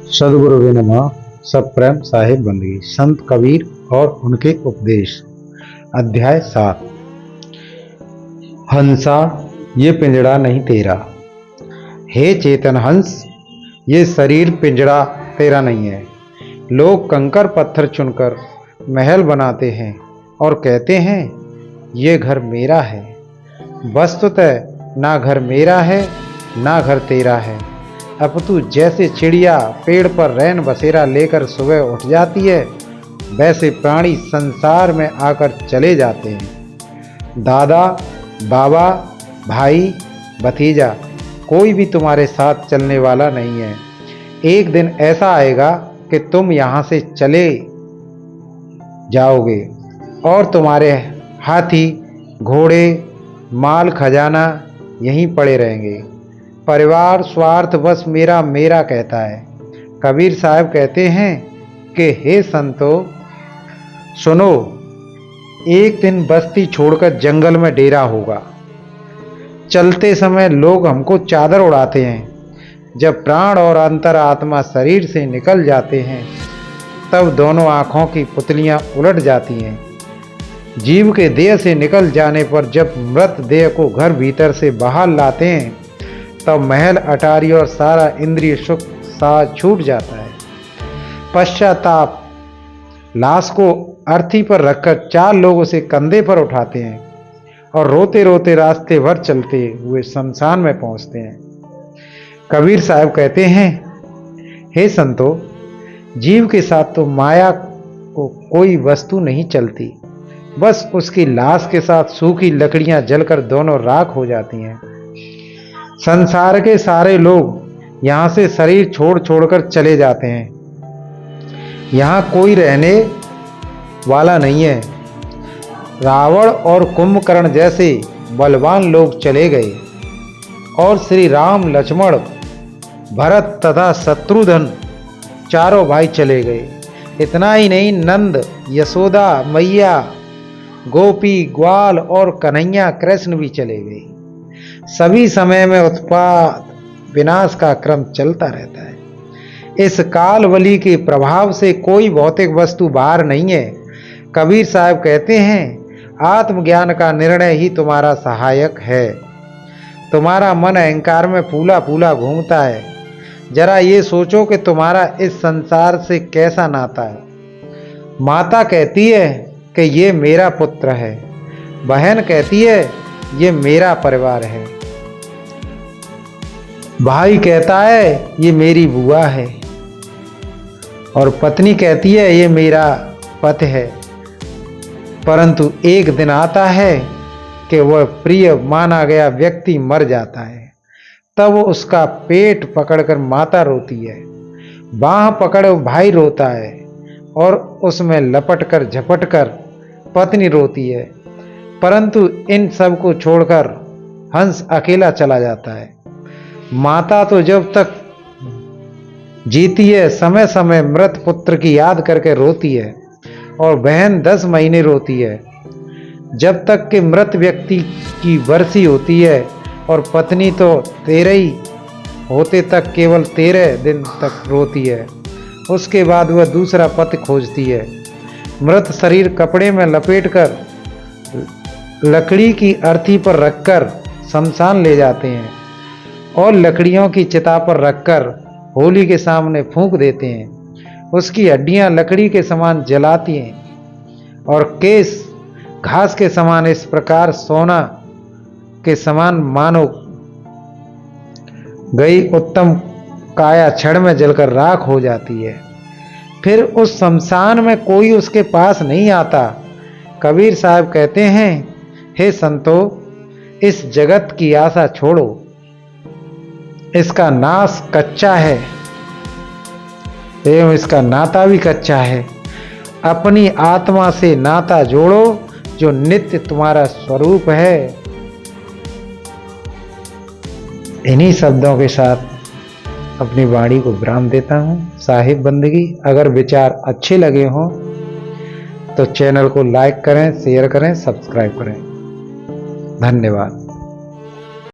सदगुरु नमः। सब प्रेम साहिब बंदगी। संत कबीर और उनके उपदेश। अध्याय 7। हंसा, ये पिंजड़ा नहीं तेरा। हे चेतन हंस, ये शरीर पिंजड़ा तेरा नहीं है। लोग कंकर पत्थर चुनकर महल बनाते हैं और कहते हैं ये घर मेरा है। वस्तुतः ना घर मेरा है ना घर तेरा है। अपितु जैसे चिड़िया पेड़ पर रैन बसेरा लेकर सुबह उठ जाती है, वैसे प्राणी संसार में आकर चले जाते हैं। दादा, बाबा, भाई, भतीजा, कोई भी तुम्हारे साथ चलने वाला नहीं है। एक दिन ऐसा आएगा कि तुम यहाँ से चले जाओगे और तुम्हारे हाथी, घोड़े, माल खजाना यहीं पड़े रहेंगे। परिवार स्वार्थ बस मेरा मेरा कहता है। कबीर साहब कहते हैं कि हे संतो सुनो, एक दिन बस्ती छोड़कर जंगल में डेरा होगा। चलते समय लोग हमको चादर उड़ाते हैं। जब प्राण और अंतरात्मा शरीर से निकल जाते हैं, तब दोनों आँखों की पुतलियाँ उलट जाती हैं। जीव के देह से निकल जाने पर जब मृत देह को घर भीतर से बाहर लाते हैं, तब महल, अटारी और सारा इंद्रिय सुख साथ छूट जाता है। पश्चाताप लाश को अर्थी पर रखकर 4 लोग उसे कंधे पर उठाते हैं और रोते रोते रास्ते भर चलते हुए शमशान में पहुंचते हैं। कबीर साहब कहते हैं, हे संतो, जीव के साथ तो माया को कोई वस्तु नहीं चलती, बस उसकी लाश के साथ सूखी लकड़ियां जलकर दोनों राख हो जाती हैं। संसार के सारे लोग यहाँ से शरीर छोड़ छोड़कर चले जाते हैं। यहाँ कोई रहने वाला नहीं है। रावण और कुंभकर्ण जैसे बलवान लोग चले गए और श्री राम, लक्ष्मण, भरत तथा शत्रुघ्न चारों भाई चले गए। इतना ही नहीं, नंद, यशोदा मैया, गोपी, ग्वाल और कन्हैया कृष्ण भी चले गए। सभी समय में उत्पात विनाश का क्रम चलता रहता है। इस कालवली के प्रभाव से कोई भौतिक वस्तु बाहर नहीं है। कबीर साहब कहते हैं, आत्मज्ञान का निर्णय ही तुम्हारा सहायक है। तुम्हारा मन अहंकार में फूला फूला घूमता है। जरा ये सोचो कि तुम्हारा इस संसार से कैसा नाता है। माता कहती है कि ये मेरा पुत्र है। बहन कहती है ये मेरा परिवार है। भाई कहता है ये मेरी बुआ है। और पत्नी कहती है ये मेरा पति है। परंतु एक दिन आता है कि वह प्रिय माना गया व्यक्ति मर जाता है। तब उसका पेट पकड़कर माता रोती है, बाँह पकड़ भाई रोता है और उसमें लपटकर झपटकर पत्नी रोती है। परंतु इन सब को छोड़कर हंस अकेला चला जाता है। माता तो जब तक जीती है समय समय मृत पुत्र की याद करके रोती है और बहन 10 महीने रोती है, जब तक कि मृत व्यक्ति की बरसी होती है। और पत्नी तो 13 ही होते तक केवल 13 दिन तक रोती है। उसके बाद वह दूसरा पति खोजती है। मृत शरीर कपड़े में लपेटकर लकड़ी की अर्थी पर रखकर शमशान ले जाते हैं और लकड़ियों की चिता पर रखकर होली के सामने फूंक देते हैं। उसकी हड्डियां लकड़ी के समान जलाती हैं और केस घास के समान, इस प्रकार सोना के समान मानो गई उत्तम काया क्षण में जलकर राख हो जाती है। फिर उस शमशान में कोई उसके पास नहीं आता। कबीर साहब कहते हैं, हे संतो, इस जगत की आशा छोड़ो। इसका नाश कच्चा है एवं इसका नाता भी कच्चा है। अपनी आत्मा से नाता जोड़ो जो नित्य तुम्हारा स्वरूप है। इन्हीं शब्दों के साथ अपनी वाणी को विराम देता हूँ। साहिब बंदगी, अगर विचार अच्छे लगे हों तो चैनल को लाइक करें, शेयर करें, सब्सक्राइब करें। धन्यवाद।